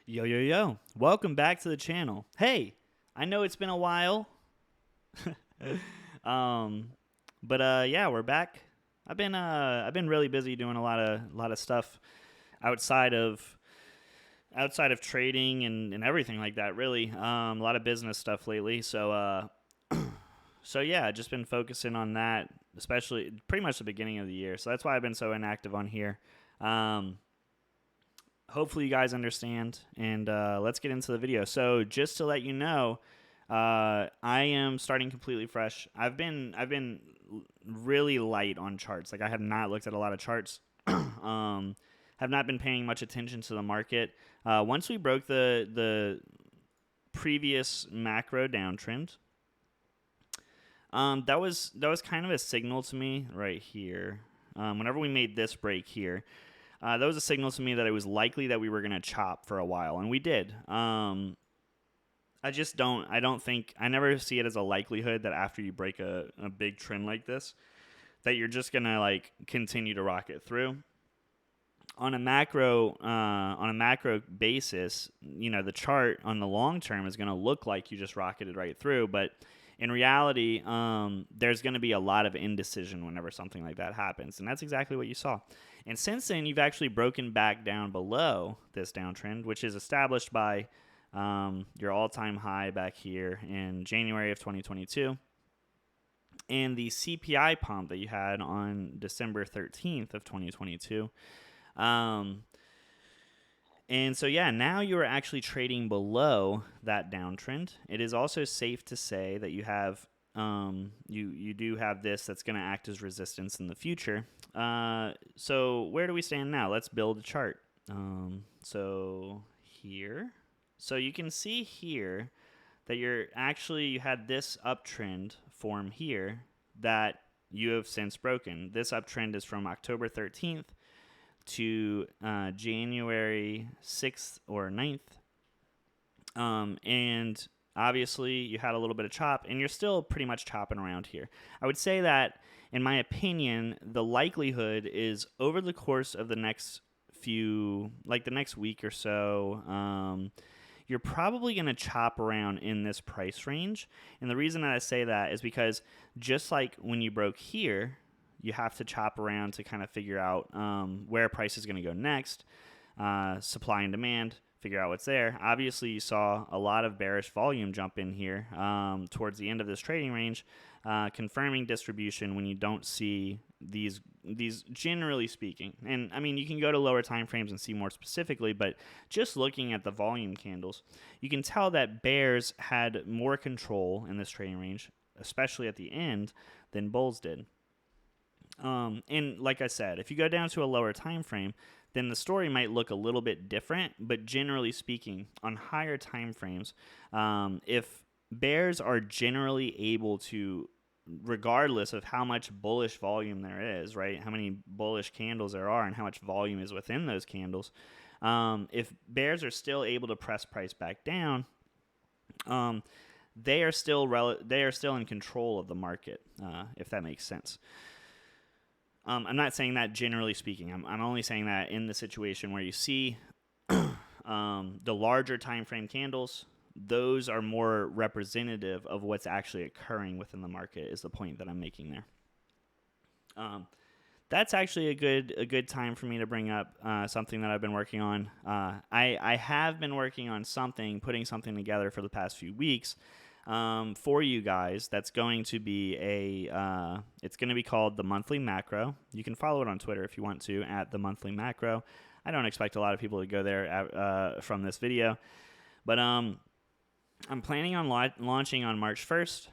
Yo, yo, yo. Welcome back to the channel. Hey, I know it's been a while. um, but yeah, we're back. I've been really busy doing a lot of stuff outside of outside of trading and everything like that, really. A lot of business stuff lately. So yeah, just been focusing on that, especially pretty much the beginning of the year. So that's why I've been so inactive on here. Um, Hopefully you guys understand, and let's get into the video. So just to let you know, I am starting completely fresh. I've been really light on charts. Like, I have not looked at a lot of charts. Have not been paying much attention to the market. Once we broke the previous macro downtrend, that was kind of a signal to me right here. Whenever we made this break here, that was a signal to me that it was likely that we were going to chop for a while, and we did. I don't think, I never see it as a likelihood that after you break a big trend like this, that you're just going to like continue to rock it through. On a macro basis, the chart on the long term is going to look like you just rocketed right through, but in reality, there's going to be a lot of indecision whenever something like that happens, and that's exactly what you saw. And since then, you've actually broken back down below this downtrend, which is established by your all-time high back here in January of 2022, and the CPI pump that you had on December 13th of 2022. And so, yeah, now you are actually trading below that downtrend. It is also safe to say that you have you do have this that's going to act as resistance in the future. So where do we stand now? Let's build a chart. So here, so you can see here that you had this uptrend form here that you have since broken. This uptrend is from October 13th to January 6th or 9th. And obviously you had a little bit of chop, and you're still pretty much chopping around here. I would say that, in my opinion, the likelihood is over the course of the next the next week or so, you're probably going to chop around in this price range. And the reason that I say that is because just like when you broke here, you have to chop around to kind of figure out where price is going to go next, supply and demand, figure out what's there. Obviously, you saw a lot of bearish volume jump in here towards the end of this trading range, confirming distribution when you don't see these generally speaking. And I mean, you can go to lower time frames and see more specifically, but just looking at the volume candles, you can tell that bears had more control in this trading range, especially at the end, than bulls did. And like I said, if you go down to a lower time frame, then the story might look a little bit different. But generally speaking, on higher time frames, if bears are generally able to, regardless of how much bullish volume there is, right, how many bullish candles there are and how much volume is within those candles, if bears are still able to press price back down, they are still in control of the market, if that makes sense. I'm not saying that generally speaking. I'm only saying that in the situation where you see the larger time frame candles, those are more representative of what's actually occurring within the market, is the point that I'm making there. That's actually a good time for me to bring up something that I've been working on. I have been working on putting something together for the past few weeks for you guys. That's going to be it's going to be called the Monthly Macro. You can follow it on Twitter if you want to, at the Monthly Macro. I don't expect a lot of people to go there from this video, but I'm planning on launching on March 1st.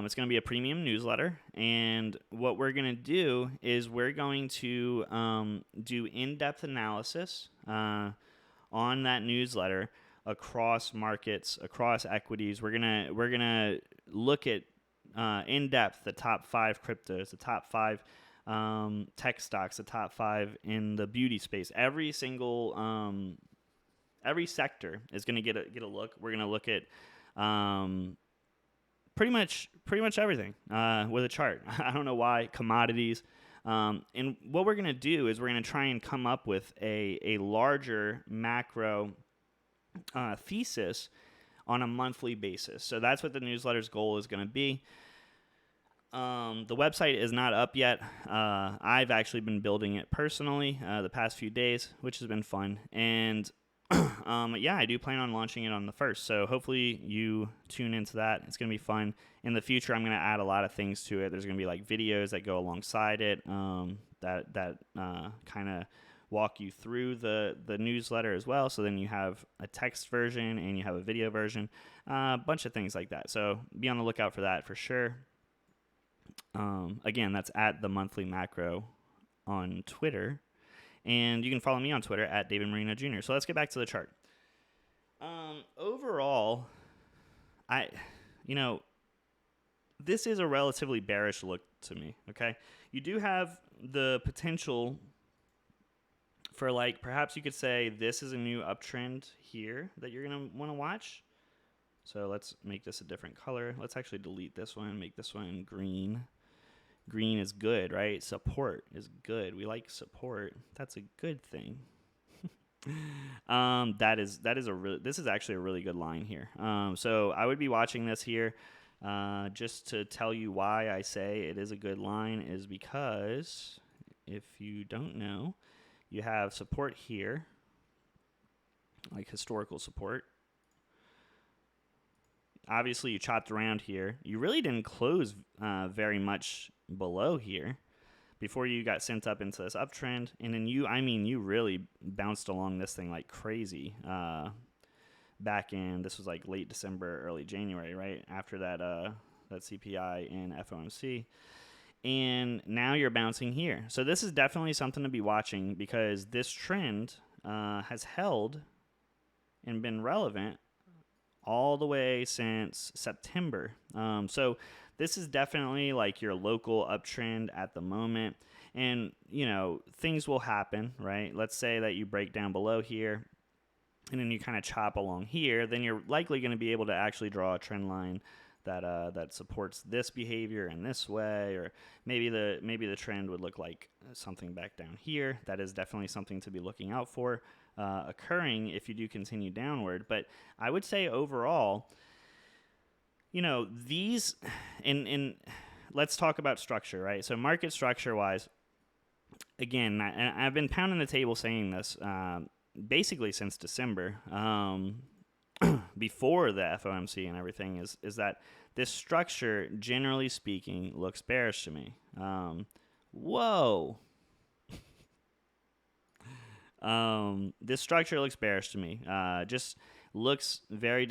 It's going to be a premium newsletter, and what we're going to do is we're going to do in-depth analysis on that newsletter across markets, across equities. We're gonna look at in depth the top 5 cryptos, the top 5 tech stocks, the top 5 in the beauty space. Every single every sector is gonna get a look. We're gonna look at pretty much everything with a chart. I don't know why. Commodities. And what we're gonna do is we're gonna try and come up with a larger macro thesis on a monthly basis. So that's what the newsletter's goal is going to be. The website is not up yet. I've actually been building it personally the past few days, which has been fun. And yeah, I do plan on launching it on the 1st. So hopefully you tune into that. It's going to be fun. In the future, I'm going to add a lot of things to it. There's going to be like videos that go alongside it that kind of walk you through the newsletter as well. So then you have a text version and you have a video version, a bunch of things like that. So be on the lookout for that for sure. Again, that's at the monthly macro on Twitter, and you can follow me on Twitter at David Marino Jr. So let's get back to the chart. Overall, this is a relatively bearish look to me. Okay, you do have the potential for, like, perhaps you could say this is a new uptrend here that you're gonna want to watch. So let's make this a different color. Let's actually delete this one and make this one green. Green is good, right? Support is good. We like support. That's a good thing. This is actually a really good line here. So I would be watching this here. Just to tell you why I say it is a good line is because if you don't know, you have support here, like historical support. Obviously, you chopped around here. You really didn't close very much below here before you got sent up into this uptrend. And then you really bounced along this thing like crazy back in, this was like late December, early January, right? After that CPI and FOMC. And now you're bouncing here. So this is definitely something to be watching because this trend has held and been relevant all the way since September. So this is definitely like your local uptrend at the moment. And, things will happen, right? Let's say that you break down below here and then you kind of chop along here. Then you're likely going to be able to actually draw a trend line that supports this behavior in this way, or maybe the trend would look like something back down here. That is definitely something to be looking out for occurring if you do continue downward. But I would say overall, these in let's talk about structure, right? So market structure wise, again, I've been pounding the table saying this basically since December. Before the FOMC and everything is that this structure, generally speaking, looks bearish to me. Whoa. This structure looks bearish to me. Just looks very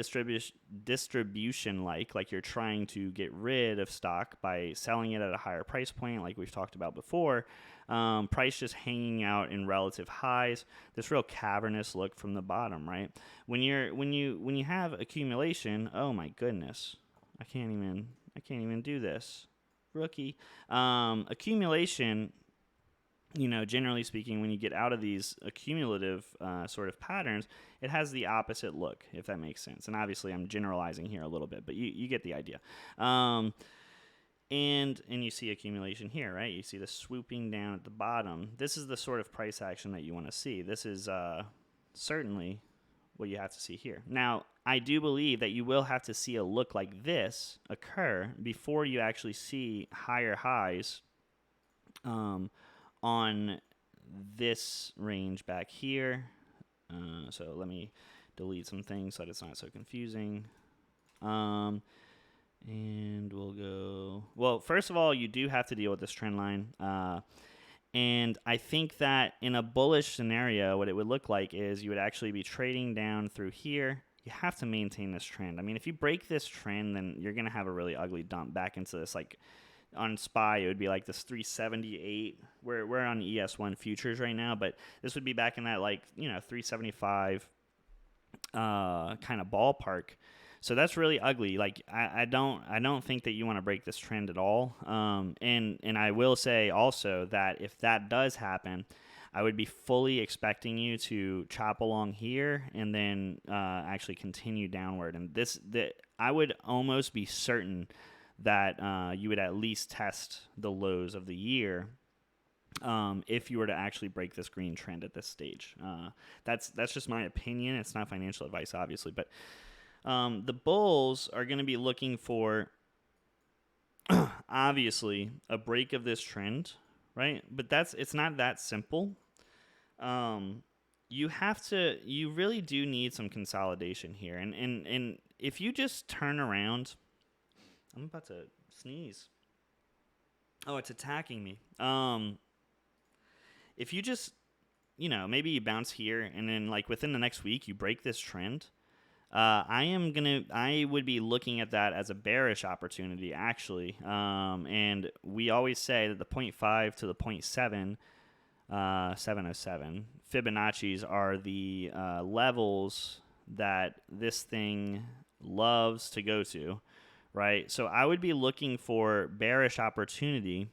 distribution-like you're trying to get rid of stock by selling it at a higher price point, like we've talked about before. Price just hanging out in relative highs. This real cavernous look from the bottom, right? When you have accumulation, oh my goodness, I can't even do this, rookie. Accumulation. Generally speaking, when you get out of these accumulative sort of patterns, it has the opposite look, if that makes sense. And obviously, I'm generalizing here a little bit, but you get the idea. And you see accumulation here, right? You see the swooping down at the bottom. This is the sort of price action that you want to see. This is certainly what you have to see here. Now, I do believe that you will have to see a look like this occur before you actually see higher highs on this range back here. So let me delete some things so that it's not so confusing. And we'll go, well, first of all, you do have to deal with this trend line. And I think that in a bullish scenario, what it would look like is you would actually be trading down through here. You have to maintain this trend. I mean, if you break this trend, then you're going to have a really ugly dump back into this, like, on SPY, it would be like this 378. We're on ES1 futures right now, but this would be back in that 375 kind of ballpark. So that's really ugly. Like I don't think that you want to break this trend at all. And I will say also that if that does happen, I would be fully expecting you to chop along here and then actually continue downward. And I would almost be certain that you would at least test the lows of the year if you were to actually break this green trend at this stage. That's just my opinion. It's not financial advice, obviously, but the bulls are going to be looking for obviously a break of this trend, right? But it's not that simple. You really do need some consolidation here, and if you just turn around, I'm about to sneeze. Oh, it's attacking me. If you just, maybe you bounce here and then like within the next week you break this trend, I would be looking at that as a bearish opportunity actually. And we always say that the zero point 0.5 to the 0.7, 707 Fibonacci's are the levels that this thing loves to go to, right? So I would be looking for bearish opportunity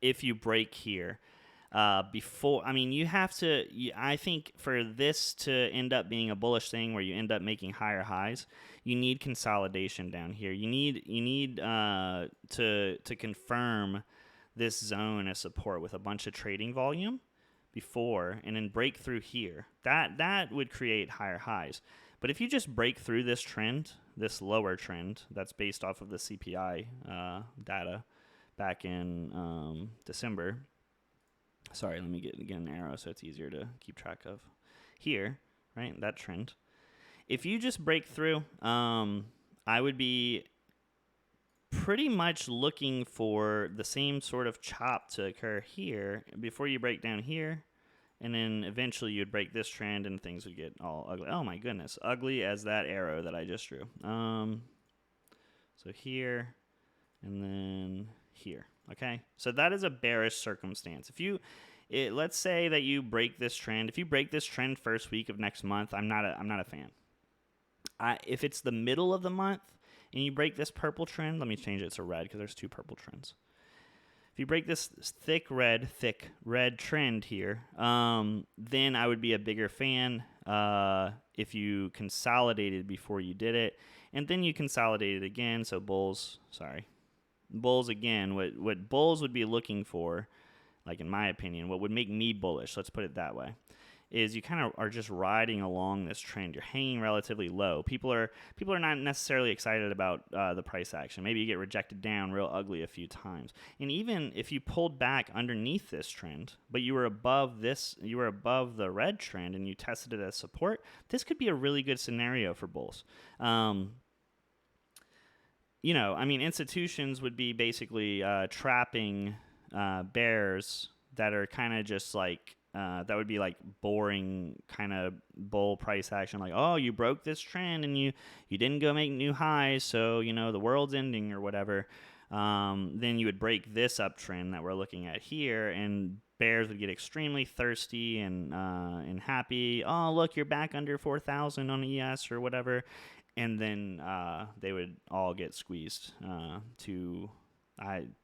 if you break here. You have to. I think for this to end up being a bullish thing where you end up making higher highs, you need consolidation down here. You need to confirm this zone as support with a bunch of trading volume before, and then break through here. That would create higher highs. But if you just break through this trend, this lower trend that's based off of the CPI data back in December. Sorry, let me get an arrow so it's easier to keep track of. Here, right, that trend. If you just break through, I would be pretty much looking for the same sort of chop to occur here before you break down here. And then eventually you'd break this trend and things would get all ugly. Oh my goodness, ugly as that arrow that I just drew. So here and then here. Okay, so that is a bearish circumstance. Let's say that you break this trend. If you break this trend first week of next month, I'm not a fan. If it's the middle of the month and you break this purple trend, let me change it to red because there's two purple trends. If you break this thick red trend here, then I would be a bigger fan if you consolidated before you did it, and then you consolidated again. So bulls again. What bulls would be looking for, like in my opinion, what would make me bullish, let's put it that way, is you kind of are just riding along this trend. You're hanging relatively low. People are not necessarily excited about the price action. Maybe you get rejected down real ugly a few times. And even if you pulled back underneath this trend, but you were above the red trend and you tested it as support, this could be a really good scenario for bulls. Institutions would be basically trapping bears that are kind of just like, that would be like boring kind of bull price action. Like, oh, you broke this trend and you didn't go make new highs, so, the world's ending or whatever. Then you would break this uptrend that we're looking at here, and bears would get extremely thirsty and happy. Oh, look, you're back under 4,000 on ES or whatever. And then they would all get squeezed to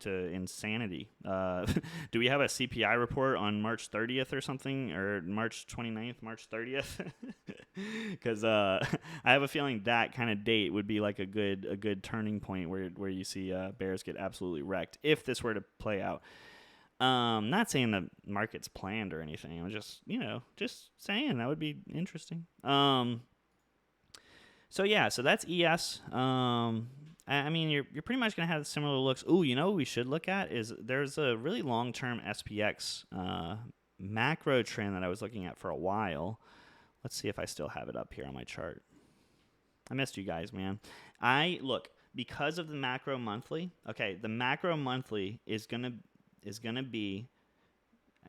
insanity. Do we have a CPI report on March 30th or something, or March 29th, March 30th? Because I have a feeling that kind of date would be like a good turning point where you see bears get absolutely wrecked if this were to play out. Not saying the market's planned or anything. I'm just saying that would be interesting. So that's ES. You're pretty much gonna have similar looks. Ooh, what we should look at is there's a really long-term SPX macro trend that I was looking at for a while. Let's see if I still have it up here on my chart. I missed you guys, man. Because of the macro monthly. Okay, the macro monthly is gonna be.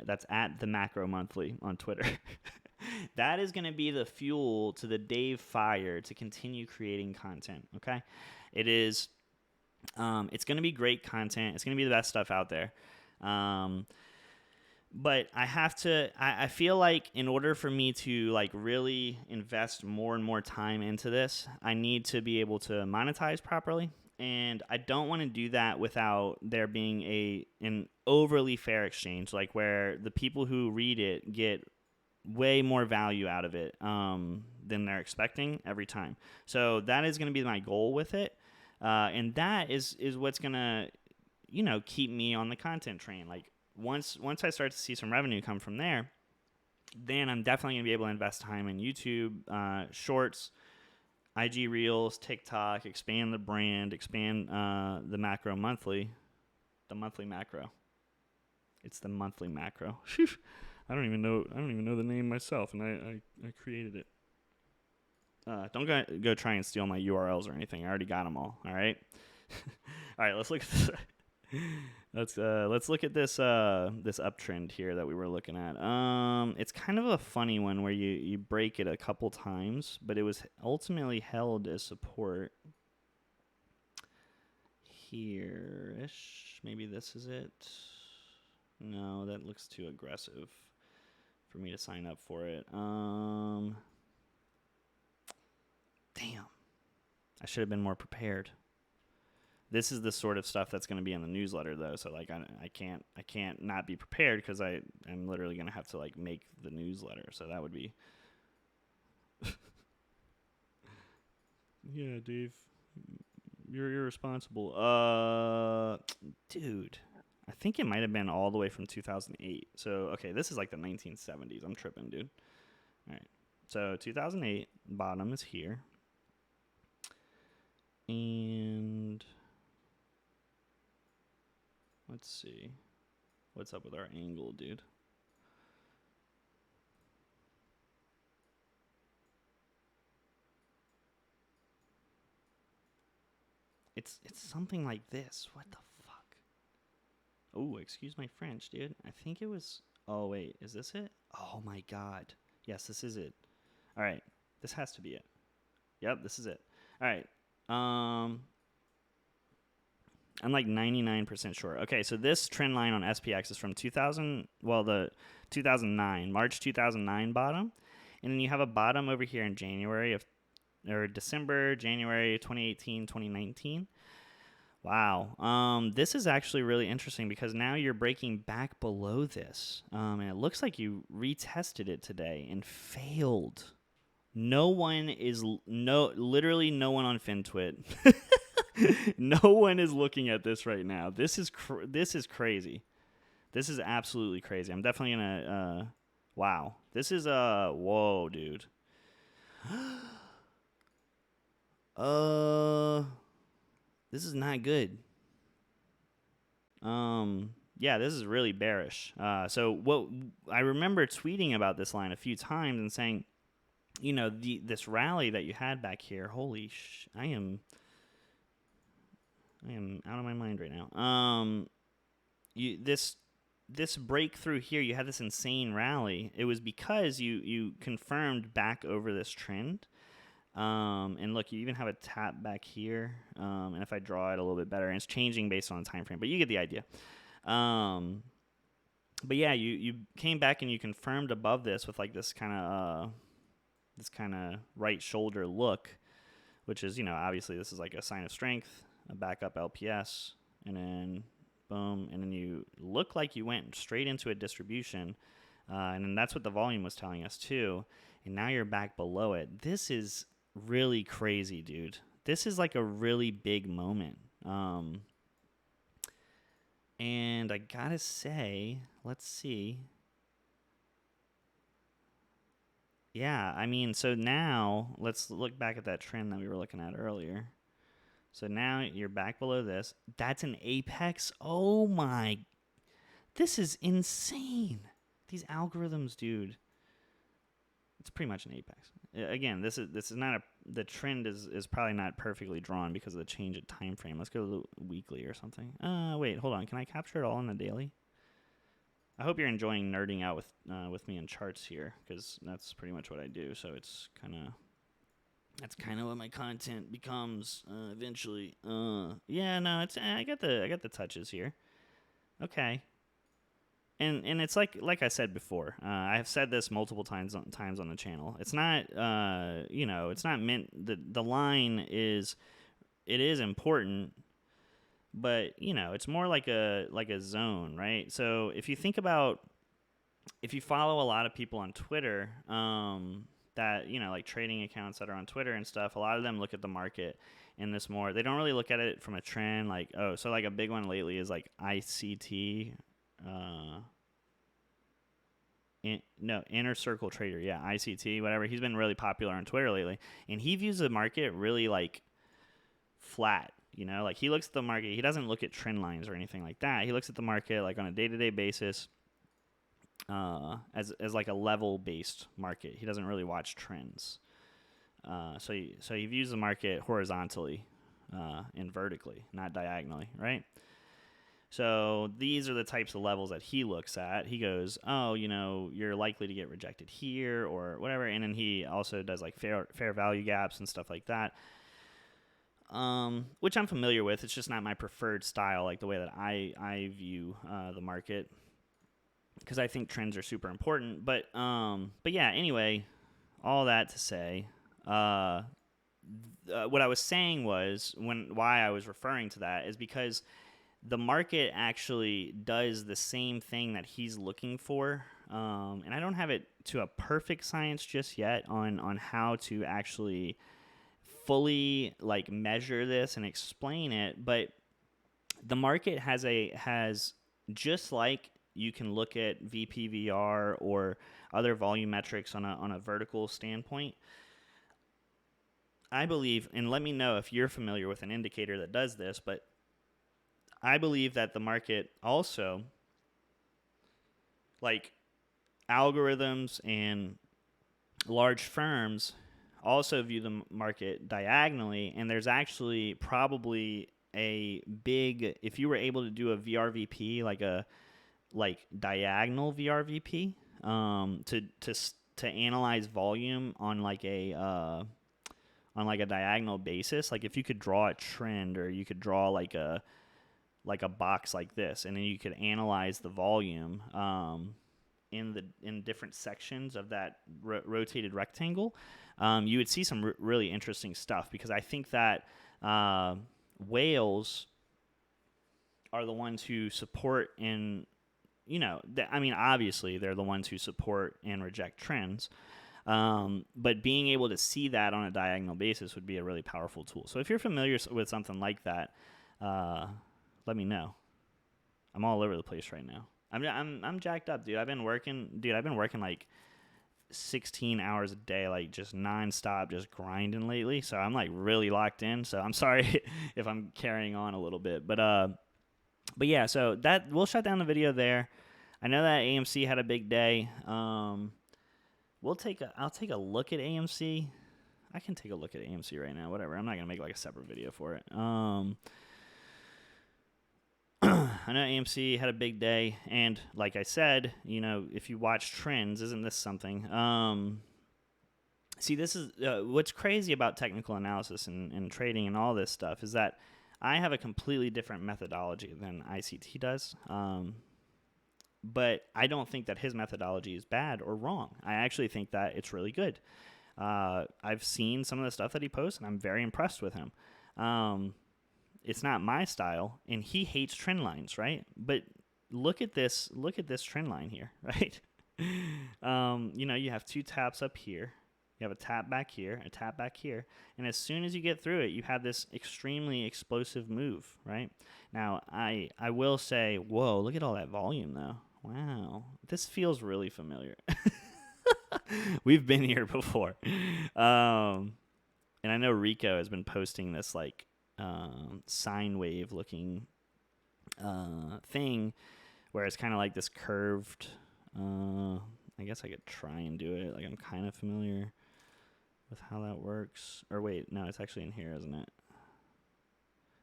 That's at the macro monthly on Twitter. That is going to be the fuel to the Dave Fire to continue creating content, okay? It is, it's going to be great content. It's going to be the best stuff out there. But I feel like in order for me to like really invest more and more time into this, I need to be able to monetize properly. And I don't want to do that without there being an overly fair exchange, like where the people who read it get way more value out of it than they're expecting every time. So that is going to be my goal with it. And that is what's going to, keep me on the content train. Like once I start to see some revenue come from there, then I'm definitely going to be able to invest time in YouTube, Shorts, IG Reels, TikTok, expand the brand, expand the monthly macro. It's the monthly macro. I don't even know the name myself, and I created it. Don't go try and steal my URLs or anything. I already got them all. All right. All right. Let's look at this. Let's look at this this uptrend here that we were looking at. It's kind of a funny one where you break it a couple times, but it was ultimately held as support here-ish. Maybe this is it. No, that looks too aggressive for me to sign up for it. Damn. I should have been more prepared. This is the sort of stuff that's going to be in the newsletter, though. So like I can't not be prepared because I'm literally going to have to like make the newsletter. So that would be. Yeah, Dave, you're irresponsible. Dude, I think it might have been all the way from 2008. So okay, this is like the 1970s. I'm tripping, dude. All right, so 2008 bottom is here, and. Let's see. What's up with our angle, dude? It's something like this. What the fuck? Oh, excuse my French, dude. I think it was... Oh, wait. Is this it? Oh, my God. Yes, this is it. All right. This has to be it. Yep, this is it. All right. I'm like 99% sure. Okay, so this trend line on SPX is from 2009, March 2009 bottom. And then you have a bottom over here in December, January 2018, 2019. Wow. This is actually really interesting because now you're breaking back below this. And it looks like you retested it today and failed. Literally no one on FinTwit. No one is looking at this right now. This is crazy. This is absolutely crazy. I'm definitely gonna. Wow. This is whoa, dude. This is not good. Yeah, this is really bearish. So what I remember tweeting about this line a few times and saying, you know, this rally that you had back here. Holy I am out of my mind right now. This breakthrough here, you had this insane rally. It was because you confirmed back over this trend. And look, you even have a tap back here. And if I draw it a little bit better, and it's changing based on the time frame, but you get the idea. But yeah, you came back and you confirmed above this with like this kind of right shoulder look, which is, you know, obviously this is like a sign of strength. A backup LPS, and then boom, and then you look like you went straight into a distribution, and then that's what the volume was telling us too, and now you're back below it. This is really crazy, dude. This is like a really big moment, and I gotta say, let's see. Yeah, I mean, so now let's look back at that trend that we were looking at earlier. So now you're back below this. That's an apex. Oh my. This is insane. These algorithms, dude. It's pretty much an apex. Again, this is not the trend is probably not perfectly drawn because of the change of time frame. Let's go to the weekly or something. Wait, hold on. Can I capture it all in the daily? I hope you're enjoying nerding out with me in charts here, because that's pretty much what I do. So it's that's kind of what my content becomes eventually. Yeah, no, I got the touches here. Okay. And it's like I said before. I have said this multiple times on the channel. It's not it's not meant the line is important, but it's more like a zone, right? So if you think about, if you follow a lot of people on Twitter, that like trading accounts that are on Twitter and stuff, a lot of them look at the market in this more. They don't really look at it from a trend, like, oh, so like a big one lately is like ICT, Inner Circle Trader, yeah, ICT, whatever. He's been really popular on Twitter lately, and he views the market really like flat. Like he looks at the market. He doesn't look at trend lines or anything like that. He looks at the market like on a day-to-day basis, as like a level-based market. He doesn't really watch trends. So he views the market horizontally and vertically, not diagonally, right? So these are the types of levels that he looks at. He goes, oh, you're likely to get rejected here or whatever. And then he also does like fair value gaps and stuff like that, which I'm familiar with. It's just not my preferred style, like the way that I view the market, because I think trends are super important. But yeah, anyway, all that to say, what I was saying was why I was referring to that is because the market actually does the same thing that he's looking for. And I don't have it to a perfect science just yet on how to actually fully like measure this and explain it. But the market has just like you can look at VPVR or other volume metrics on a vertical standpoint. I believe, and let me know if you're familiar with an indicator that does this, but I believe that the market also, like algorithms and large firms, also view the market diagonally. And there's actually probably a big, if you were able to do a VRVP, like diagonal VRVP, to analyze volume on like a diagonal basis, like if you could draw a trend or you could draw like a box like this, and then you could analyze the volume in different sections of that rotated rectangle, you would see some really interesting stuff, because I think that whales are the ones who support and obviously they're the ones who support and reject trends. But being able to see that on a diagonal basis would be a really powerful tool. So if you're familiar with something like that, let me know. I'm all over the place right now. I'm jacked up, dude. I've been working like 16 hours a day, like just nonstop, just grinding lately. So I'm like really locked in. So I'm sorry if I'm carrying on a little bit, but yeah. So that we'll shut down the video there. I know that AMC had a big day. I'll take a look at AMC. I can take a look at AMC right now. Whatever. I'm not gonna make like a separate video for it. I know AMC had a big day, and like I said, if you watch trends, isn't this something? See, this is what's crazy about technical analysis and trading and all this stuff is that I have a completely different methodology than ICT does. But I don't think that his methodology is bad or wrong. I actually think that it's really good. I've seen some of the stuff that he posts, and I'm very impressed with him. It's not my style, and he hates trend lines, right? But look at this trend line here, right? You have two taps up here. You have a tap back here, a tap back here. And as soon as you get through it, you have this extremely explosive move, right? Now, I will say, whoa, look at all that volume, though. Wow. This feels really familiar. We've been here before. And I know Rico has been posting this, like, sine wave looking thing where it's kind of like this curved, I guess I could try and do it. Like, I'm kind of familiar with how that works. Or wait, no, it's actually in here, isn't it?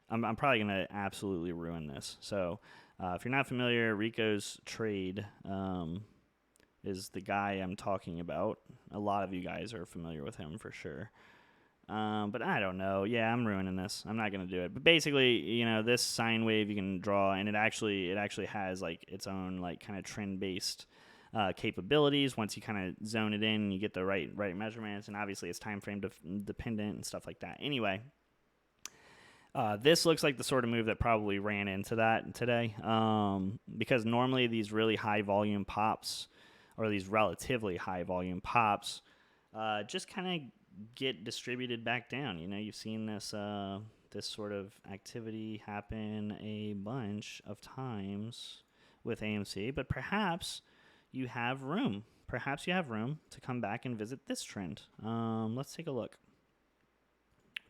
I'm probably going to absolutely ruin this. So if you're not familiar, Rico's trade is the guy I'm talking about. A lot of you guys are familiar with him for sure. But I don't know. Yeah, I'm ruining this. I'm not going to do it. But basically, this sine wave you can draw, and it actually has like its own like kind of trend-based capabilities. Once you kind of zone it in, you get the right measurements, and obviously it's time frame dependent and stuff like that. Anyway, this looks like the sort of move that probably ran into that today, because normally these really high volume pops, or these relatively high volume pops, just kind of get distributed back down. You've seen this this sort of activity happen a bunch of times with AMC, but perhaps you have room. Perhaps you have room to come back and visit this trend. Let's take a look.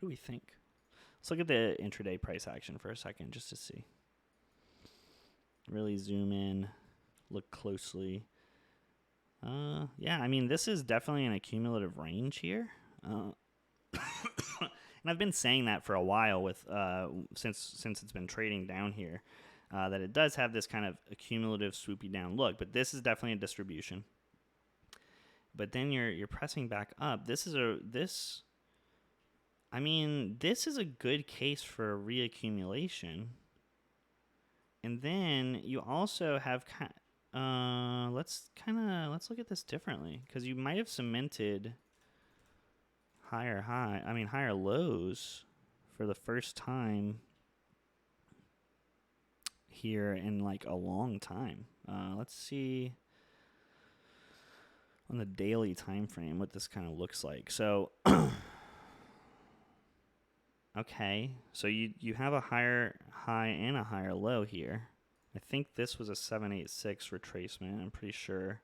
What do we think? Let's look at the intraday price action for a second just to see. Really zoom in, look closely. Yeah, I mean, this is definitely an accumulative range here. And I've been saying that for a while with since it's been trading down here, that it does have this kind of accumulative swoopy down look, but this is definitely a distribution. But then you're pressing back up. This is a good case for a reaccumulation. And then you also have let's look at this differently, because you might have cemented higher lows for the first time here in like a long time. Let's see on the daily time frame what this kind of looks like. So okay, so you have a higher high and a higher low here. I think this was a 786 retracement, I'm pretty sure.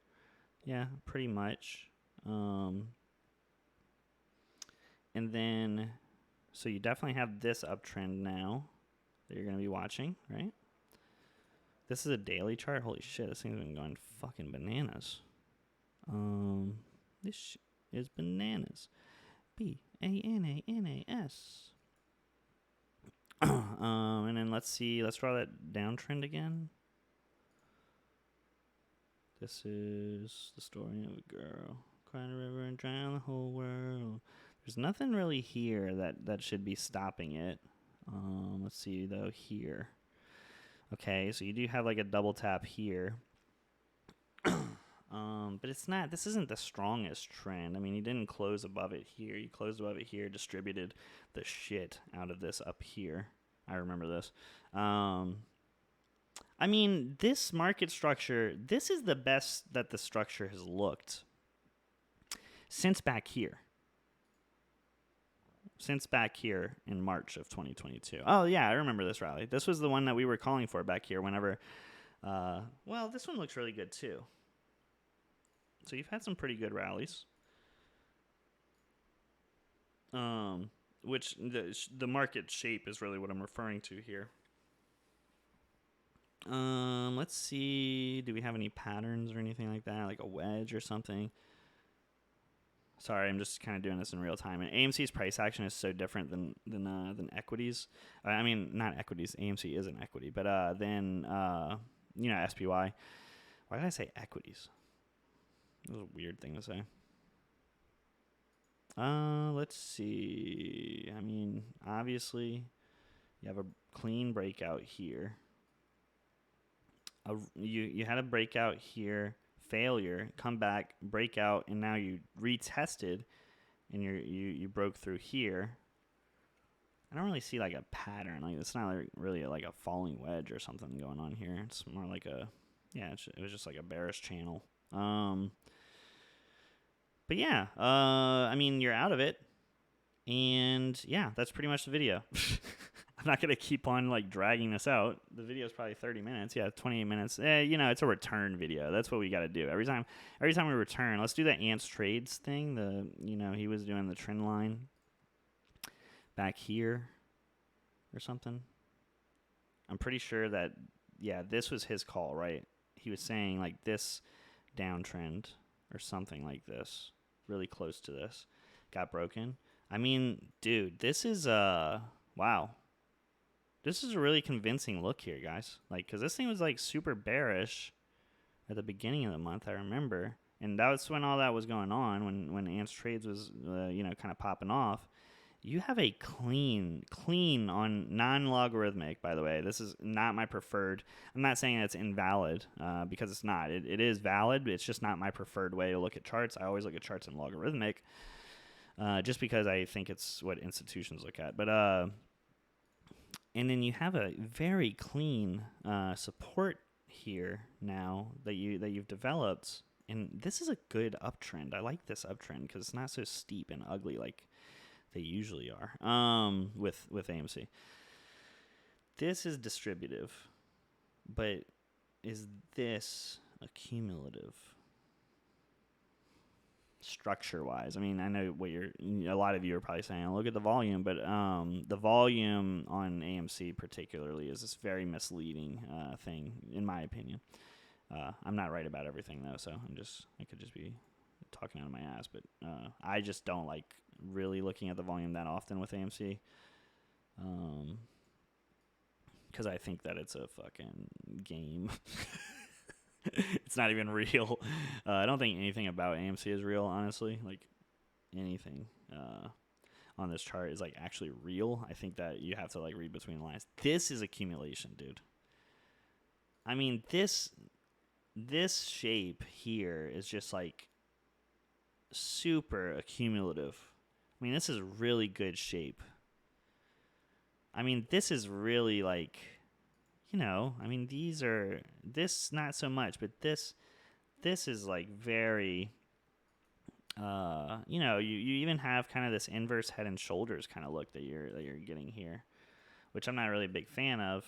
Yeah, pretty much. And then, so you definitely have this uptrend now that you're going to be watching, right? This is a daily chart. Holy shit, this thing's been going fucking bananas. This shit is bananas. BANANAS. And then let's draw that downtrend again. This is the story of a girl cried a river and drowned the whole world. There's nothing really here that should be stopping it. Let's see though here. Okay, so you do have like a double tap here. But it's not, this isn't the strongest trend. I mean, you didn't close above it here. You closed above it here, distributed the shit out of this up here. I remember this. I mean, this market structure, this is the best that the structure has looked since back here. Since back here in March of 2022. Oh, yeah, I remember this rally. This was the one that we were calling for back here whenever, well, this one looks really good too. So you've had some pretty good rallies. Which the market shape is really what I'm referring to here. Let's see. Do we have any patterns or anything like that? Like a wedge or something? Sorry, I'm just kind of doing this in real time. And AMC's price action is so different than equities. I mean, not equities. AMC is an equity, but then SPY. Why did I say equities? That was a weird thing to say. Let's see. I mean, obviously, you have a clean breakout here. You had a breakout here, failure, come back, breakout, and now you retested, and you broke through here. I don't really see like a pattern. Like it's not really like a falling wedge or something going on here. It's more like it was just like a bearish channel. But yeah, I mean, you're out of it. And yeah, that's pretty much the video. I'm not going to keep on like dragging this out. The video is probably 30 minutes. Yeah, 28 minutes. It's a return video. That's what we got to do. Every time we return, let's do the ants trades thing. He was doing the trend line back here or something. I'm pretty sure that, yeah, this was his call, right? He was saying like this downtrend or something like this, really close to this, got broken. I mean, dude, this is wow. This is a really convincing look here, guys. Like, because this thing was like super bearish at the beginning of the month, I remember, and that was when all that was going on, when Ants Trades was kind of popping off. You have a clean on non-logarithmic, by the way. This is not my preferred. I'm not saying it's invalid because it's not. It is valid. It's just not my preferred way to look at charts. I always look at charts in logarithmic just because I think it's what institutions look at. But and then you have a very clean support here now that you've developed. And this is a good uptrend. I like this uptrend because it's not so steep and ugly like they usually are with AMC. This is distributive, but is this accumulative structure-wise? I mean, I know what a lot of you are probably saying, look at the volume, but the volume on AMC particularly is this very misleading thing, in my opinion. I'm not right about everything though, so I could just be talking out of my ass, but I just don't like really looking at the volume that often with AMC, because I think that it's a fucking game. It's not even real. I don't think anything about AMC is real, honestly. Like anything on this chart is like actually real. I think that you have to like read between the lines. This is accumulation, dude. I mean, this shape here is just like super accumulative. I mean, this is really good shape. I mean, this is really like, I mean, this not so much, but this is like very, you even have kind of this inverse head and shoulders kind of look that you're getting here, which I'm not really a big fan of,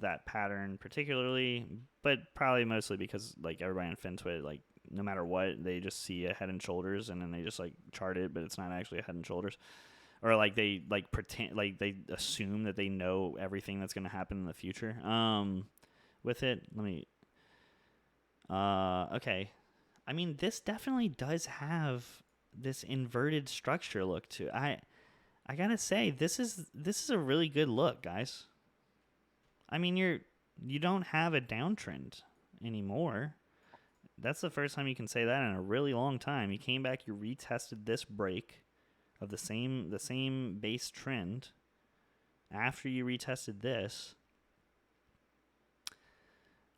that pattern particularly, but probably mostly because like everybody in FinTwit, like no matter what, they just see a head and shoulders and then they just like chart it, but it's not actually a head and shoulders. Or like they like pretend, like they assume that they know everything that's going to happen in the future. With it, let me. Okay, I mean this definitely does have this inverted structure look to it. I gotta say this is a really good look, guys. I mean you don't have a downtrend anymore. That's the first time you can say that in a really long time. You came back, you retested this break of the same base trend after you retested this.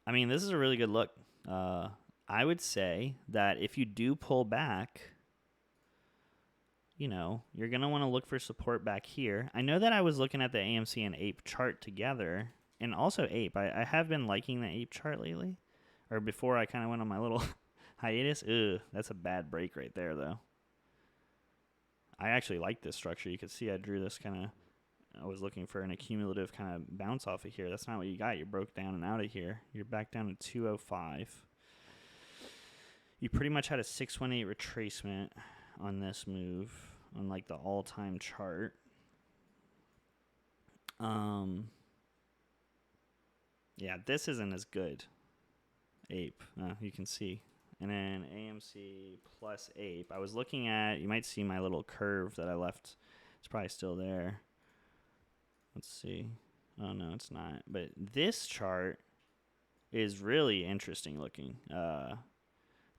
I mean, this is a really good look. I would say that if you do pull back, you're going to want to look for support back here. I know that I was looking at the AMC and APE chart together, and also APE. I have been liking the APE chart lately, or before I kind of went on my little hiatus. Ugh, that's a bad break right there, though. I actually like this structure. You can see I drew this I was looking for an accumulative kind of bounce off of here. That's not what you got. You broke down and out of here. You're back down to 205. You pretty much had a 618 retracement on this move on like the all-time chart. Yeah, this isn't as good. Ape, you can see. And then AMC plus APE. I was looking at, you might see my little curve that I left. It's probably still there. Let's see. Oh, no, it's not. But this chart is really interesting looking.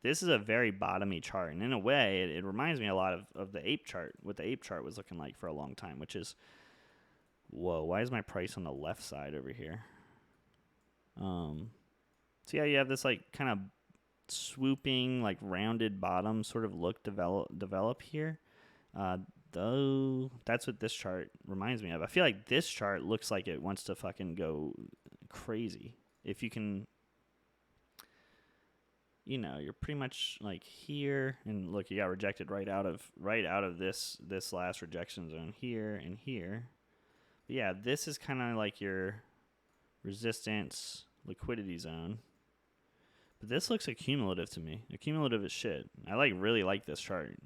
This is a very bottomy chart. And in a way, it reminds me a lot of the APE chart, what the APE chart was looking like for a long time, which is, whoa, why is my price on the left side over here? So yeah, you have this like kind of swooping, like rounded bottom sort of look develop here. Though that's what this chart reminds me of. I feel like this chart looks like it wants to fucking go crazy. If you can, you're pretty much like here, and look, you got rejected right out of this last rejection zone here and here. But yeah, this is kind of like your resistance liquidity zone. But this looks accumulative to me. Accumulative as shit. I really like this chart.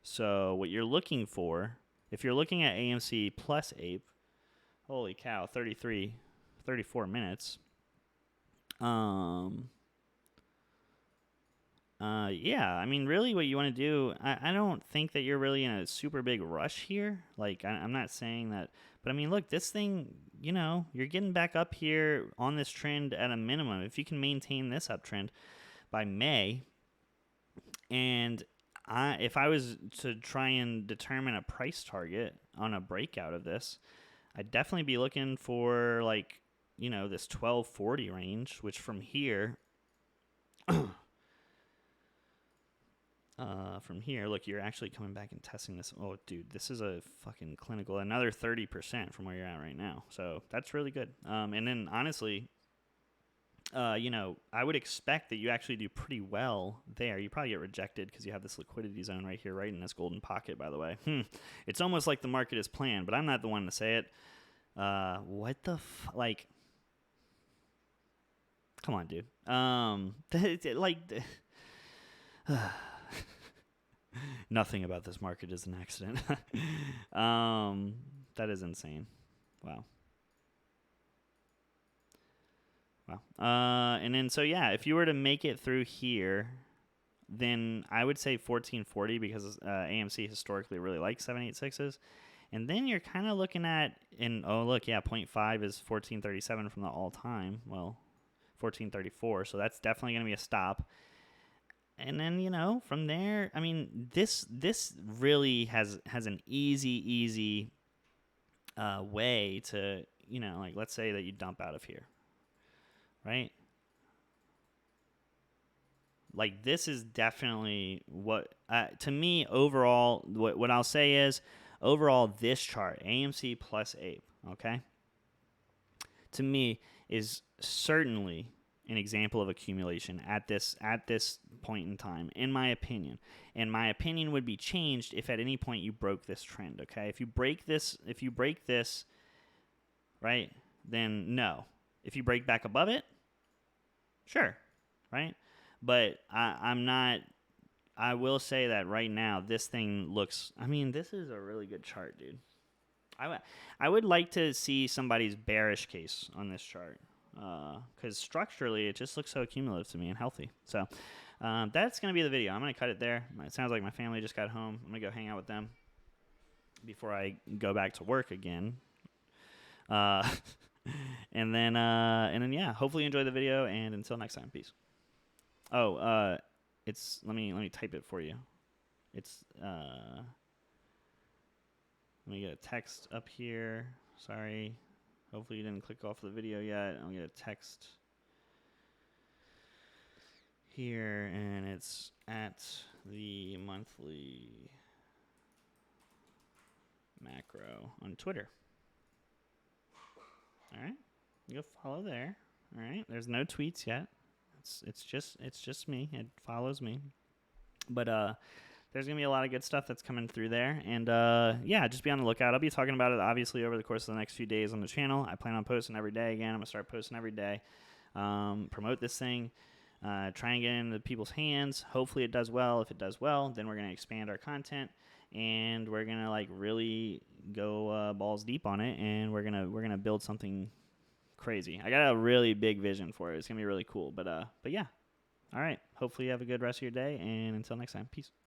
So what you're looking for, if you're looking at AMC plus APE, holy cow, 34 minutes. Yeah, I mean, really what you want to do, I don't think that you're really in a super big rush here. Like, I'm not saying that, but I mean, look, this thing, you're getting back up here on this trend at a minimum. If you can maintain this uptrend by May, and if I was to try and determine a price target on a breakout of this, I'd definitely be looking for like, this 1240 range, which from here, look, you're actually coming back and testing this. Oh, dude, this is a fucking clinical, another 30% from where you're at right now. So that's really good. And then honestly, I would expect that you actually do pretty well there. You probably get rejected because you have this liquidity zone right here, right in this golden pocket, by the way. It's almost like the market is planned, but I'm not the one to say it. What the like? Come on, dude. Like, nothing about this market is an accident. um, that is insane. Wow. Wow. And then so yeah, if you were to make it through here, then I would say 1440 because AMC historically really likes 786s. And then you're kind of looking at, and oh look, yeah, point 0.5 is 1437 from the all time. Well, 1434, so that's definitely going to be a stop. And then from there, I mean, this really has an easy way to like let's say that you dump out of here, right? Like this is definitely what to me overall. What I'll say is overall this chart AMC plus ape, okay, to me is certainly an example of accumulation at this point in time, in my opinion. And my opinion would be changed if at any point you broke this trend. Okay, if you break this, right, then no. If you break back above it, sure, right. But I'm not. I will say that right now, this thing looks. I mean, this is a really good chart, dude. I would like to see somebody's bearish case on this chart because structurally it just looks so cumulative to me and healthy. So that's going to be the video. I'm going to cut it there. It sounds like my family just got home. I'm going to go hang out with them before I go back to work again. Uh, and then yeah, hopefully you enjoy the video, and until next time, peace. Oh, it's let me type it for you. It's let me get a text up here. Sorry. Hopefully you didn't click off the video yet. I'll get a text here, and it's at the monthly macro on Twitter. All right. You go follow there. All right. There's no tweets yet. It's just me. It follows me. But there's going to be a lot of good stuff that's coming through there. And yeah, just be on the lookout. I'll be talking about it, obviously, over the course of the next few days on the channel. I plan on posting every day again. I'm going to start posting every day. Promote this thing. Try and get it into people's hands. Hopefully it does well. If it does well, then we're going to expand our content. And we're going to like really go balls deep on it. And we're gonna build something crazy. I got a really big vision for it. It's going to be really cool. But yeah. All right. Hopefully you have a good rest of your day. And until next time, peace.